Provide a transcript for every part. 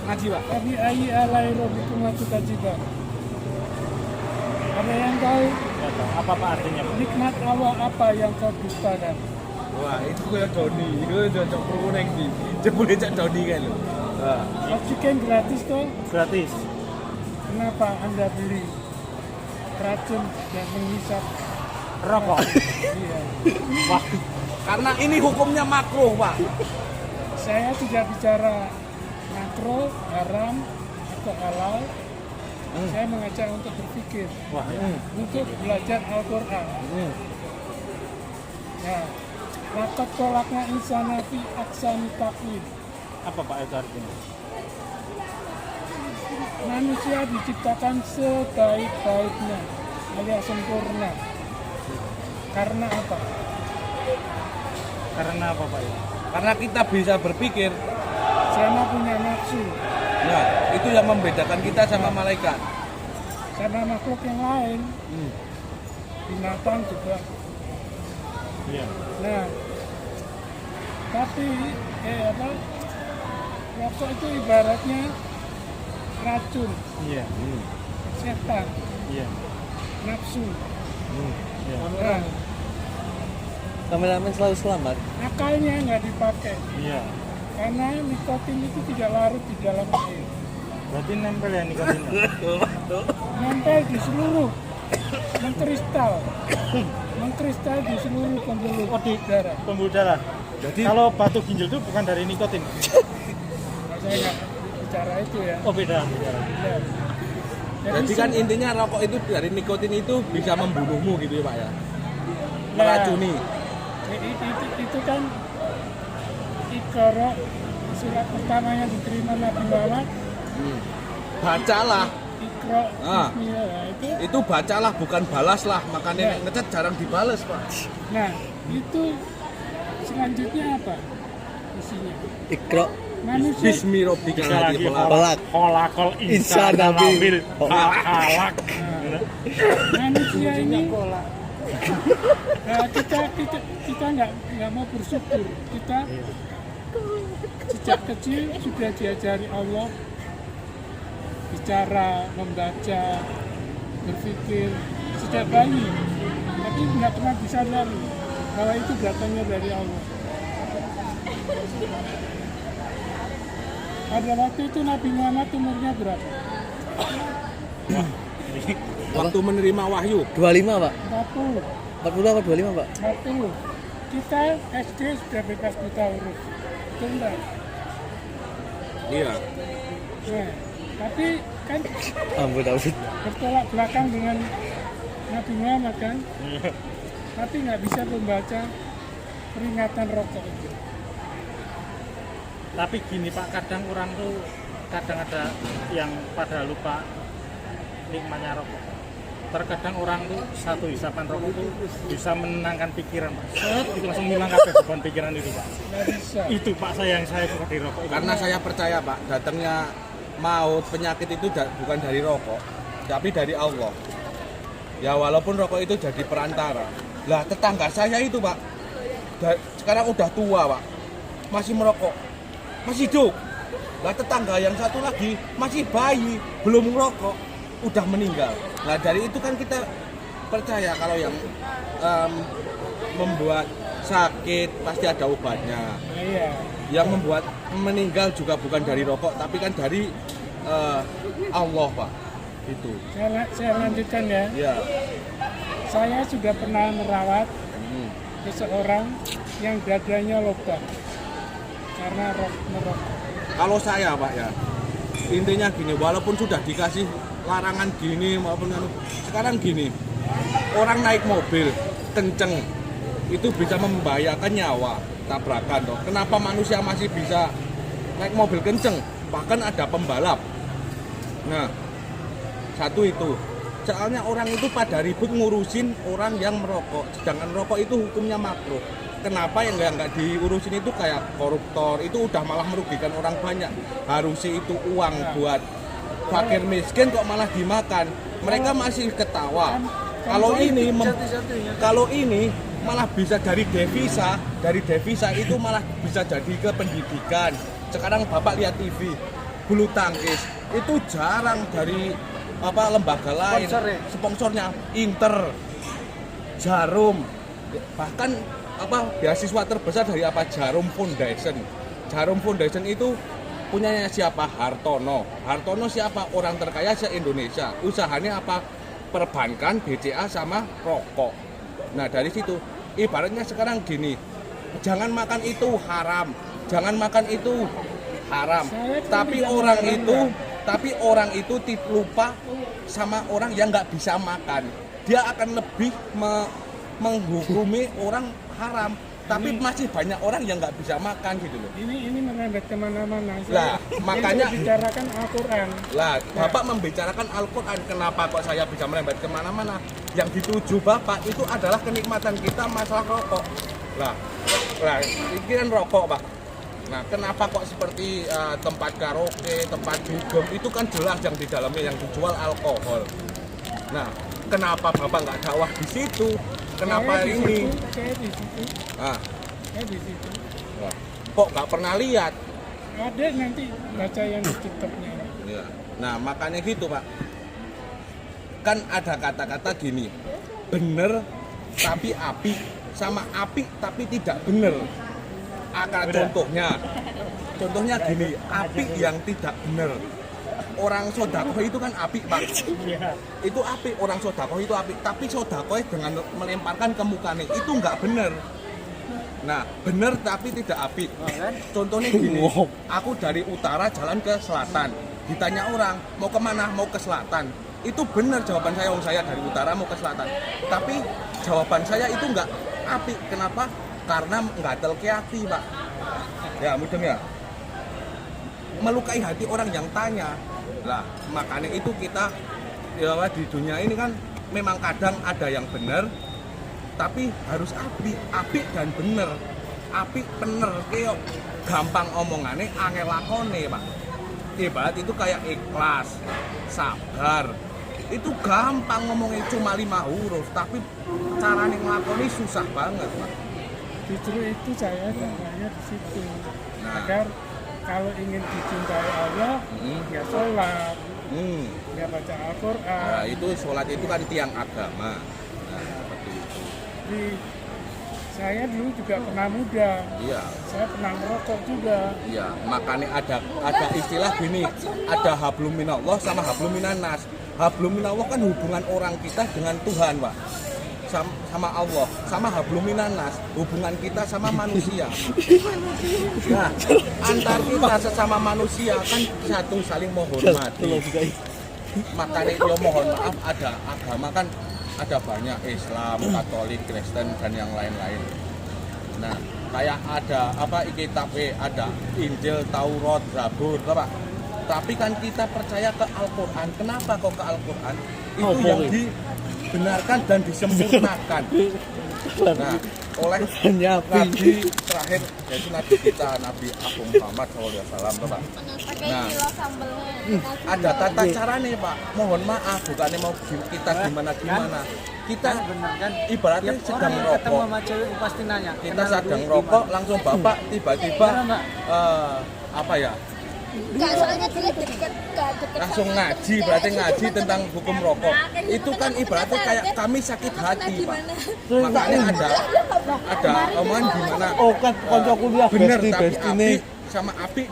Ngaji, Pak. Tapi ayi alai robbikum tukadziban. Ada yang tahu Nggak tahu. Apa Pak artinya, Pak? nikmat Allah apa yang kau dustakan? Wah, itu kayak Doni. Itu cocok kuning sih. Jebule cak Doni kan lho. Wah. Oksigen gratis toh? Gratis. Kenapa Anda beli racun dan menghisap? Rokok. Iya. Wah, Karena ini hukumnya makruh, Pak. Saya tidak bicara makro, haram, atau halal. Saya mengajak untuk berpikir, wah. untuk belajar Al-Quran. Nah, lakat kolaknya insana fi aksani takwim. Apa Pak itu artinya? Manusia diciptakan sebaik-baiknya, alias sempurna. Karena apa? Karena apa Pak itu? Karena kita bisa berpikir. Sama punya nafsu, Nah, itu yang membedakan kita sama malaikat. sama makhluk yang lain, binatang juga. Iya. Nah, tapi rokok itu ibaratnya racun, Iya. setan, Iya. nafsu. Iya. Nah, Kameramen selalu selamat. akalnya nggak dipakai Iya. karena nikotin itu tidak larut di dalam air, Berarti nempel ya nikotinnya. nempel di seluruh, mengkristal di seluruh pembuluh Oh, di darah. pembuluh darah. Jadi Kalau batu ginjal itu bukan dari nikotin. Nah, saya nggak bicara itu ya. Oh, beda. Ya. Jadi kan intinya rokok itu dari nikotin itu bisa membunuhmu gitu ya, Pak ya. Nah, Meracuni. itu kan Iqra, surat pertama yang diterima Nabi Muhammad. Bacalah. Iqra Ah. bismillah. Nah, Itu bacalah bukan balaslah. Makanya Ya. ngecat jarang dibales, Pak. nah, itu selanjutnya apa isinya? Ikro Manusia Bismi rabbikal Bisa ladzi lagi khalaq. Balak. kolakol Insan insan nabil. nabil. Halak. manusia ini kita nggak mau bersyukur. Kita sejak kecil sudah diajari Allah bicara, membaca, berpikir sejak bayi, tapi nggak pernah disadari bahwa itu datangnya dari Allah. Pada waktu itu Nabi Muhammad umurnya berapa? Waktu menerima wahyu. 25 Pak. 40. 40 apa 25 Pak? 40. Kita SD sudah bebas buta huruf. Betul enggak? Iya. Nah, tapi kan Ampun ampun. bertolak belakang dengan Nabi Muhammad kan, tapi nggak bisa membaca peringatan rokok itu. Tapi gini Pak, kadang orang tuh kadang ada yang pada lupa nikmatnya rokok. Terkadang orang tuh satu hisapan rokok tuh bisa menenangkan pikiran Pak. Set, itu langsung hilang kabeh beban pikiran itu Pak. Nggak bisa. Itu Pak saya yang saya suka di rokok itu. Karena saya percaya, Pak, datangnya maut penyakit itu bukan dari rokok, tapi dari Allah. Ya walaupun rokok itu jadi perantara. Lah tetangga saya itu, Pak, sekarang udah tua, Pak, masih merokok, masih hidup. Lah tetangga yang satu lagi masih bayi, belum merokok, udah meninggal. Nah dari itu kan kita percaya kalau yang membuat sakit pasti ada obatnya. Nah, iya. Yang membuat meninggal juga bukan dari rokok, tapi kan dari Allah, Pak. Itu. Saya lanjutkan ya. Ya. Saya sudah pernah merawat seseorang yang dadanya lubang karena merokok. Kalau saya, Pak ya, intinya gini, walaupun sudah dikasih larangan gini maupun sekarang gini, orang naik mobil kenceng itu bisa membahayakan nyawa, tabrakan toh. Kenapa manusia masih bisa naik mobil kenceng? Bahkan ada pembalap. Nah, satu itu. Soalnya orang itu pada ribut ngurusin orang yang merokok, sedangkan rokok itu hukumnya makruh. Kenapa yang nggak diurusin itu kayak koruptor, itu udah malah merugikan orang banyak. Harusnya itu uang buat fakir miskin kok malah dimakan. Mereka masih ketawa. Kalau ini malah bisa dari devisa itu malah bisa jadi ke pendidikan. Sekarang Bapak lihat TV, bulu tangkis itu jarang dari lembaga lain. Sponsornya Inter, Jarum, bahkan beasiswa terbesar dari Jarum Foundation. Jarum Foundation itu punyanya siapa? Hartono. Hartono siapa? Orang terkaya se-Indonesia. Usahanya apa? Perbankan, BCA sama rokok. Nah dari situ ibaratnya sekarang gini, jangan makan itu haram, jangan makan itu haram. Tapi orang itu lupa sama orang yang nggak bisa makan. Dia akan lebih menghukumi orang haram. Tapi masih banyak orang yang nggak bisa makan gitu loh. Ini merembet kemana-mana. Lah, makanya bicarakan Al-Quran. Lah, Bapak membicarakan Al-Quran. Kenapa kok saya bisa merembet kemana-mana? Yang dituju Bapak itu adalah kenikmatan kita masalah rokok. Lah, ini kan rokok, Pak. Nah, kenapa kok seperti tempat karaoke, tempat dugem itu kan jelas yang di dalamnya yang dijual alkohol. Nah, kenapa Bapak nggak dakwah di situ? Kenapa ini? Saya di situ. Saya di situ. Nah, kok nggak pernah lihat? Ada nanti baca yang di TikToknya. Ya. Nah, makanya gitu, Pak. Kan ada kata-kata gini, bener tapi api, sama api tapi tidak bener. Contohnya gini, api yang tidak bener. Orang sodakoh itu kan api, Pak. Itu api, orang sodakoh itu api. Tapi sodakoh dengan melemparkan ke mukanya itu nggak bener. Nah, bener tapi tidak api. Contohnya gini, aku dari utara jalan ke selatan. Ditanya orang, mau kemana? Mau ke selatan. Itu bener jawaban saya, saya dari utara mau ke selatan. Tapi jawaban saya itu nggak api. Kenapa? Karena nggak telke hati, Pak. Ya, mudeng ya. Melukai hati orang yang tanya. Lah, makanya itu kita di dunia ini kan memang kadang ada yang benar, tapi harus api dan bener. Api bener, kayak gampang omongannya, angel lakone, Pak. Ibarat itu kayak ikhlas, sabar. Itu gampang ngomongnya cuma 5 huruf, tapi caranya ngelakoni susah banget, Pak. Justru itu saya dakwahnya di situ. Agar kalau ingin dicintai Allah, ya sholat, ya baca Al-Quran. Nah, itu sholat itu kan tiang agama. Nah, seperti itu. Jadi, saya dulu juga pernah muda. Iya. Saya pernah merokok juga. Iya, makanya ada istilah gini, ada hablum minallah sama hablum minannas. Hablum minallah kan hubungan orang kita dengan Tuhan, Pak. Sama Allah, sama hablum minannas, hubungan kita sama manusia. Nah, antar kita sesama manusia kan satu saling menghormati. Makanya kalau mohon maaf, ada agama kan ada banyak, Islam, Katolik, Kristen dan yang lain-lain. Nah, kayak ada kitab, ada Injil, Taurat, Zabur, Pak. Tapi kan kita percaya ke Al-Quran. Kenapa kok ke Al-Quran? Itu yang dibenarkan dan disempurnakan. Nah, oleh Nabi terakhir, yaitu Nabi kita, Nabi Agung Muhammad SAW, Pak. Nah, ada tata cara nih, Pak. Mohon maaf, bukannya mau kita gimana-gimana. Kita ibaratnya sedang rokok. Kita sedang rokok, langsung Bapak tiba-tiba Enggak, soalnya dia deket. langsung ngaji, berarti ngaji tentang hukum rokok. Itu kan ibaratnya kayak kami sakit hati, Pak. Makanya ada omongan gimana? Oh kan konco kuliah Bener, besti tapi ini. api sama api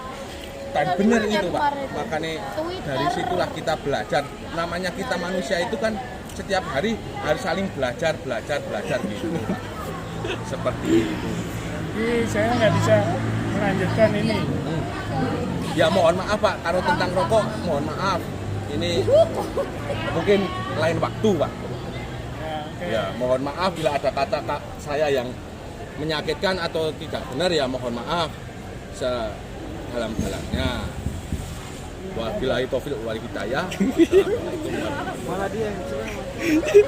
dan bener itu, Pak. Makanya dari situlah kita belajar. Namanya kita manusia itu kan setiap hari harus saling belajar gitu, Pak. Seperti itu. Jadi saya nggak bisa melanjutkan ini. Ya mohon maaf, Pak, kalau tentang rokok mohon maaf. Ini mungkin lain waktu, Pak. Ya, mohon maaf bila ada kata saya yang menyakitkan atau tidak benar, ya mohon maaf sedalam-dalamnya. Wabillahi taufiq wal hidayah. Wassalamualaikum warahmatullahi wabarakatuh.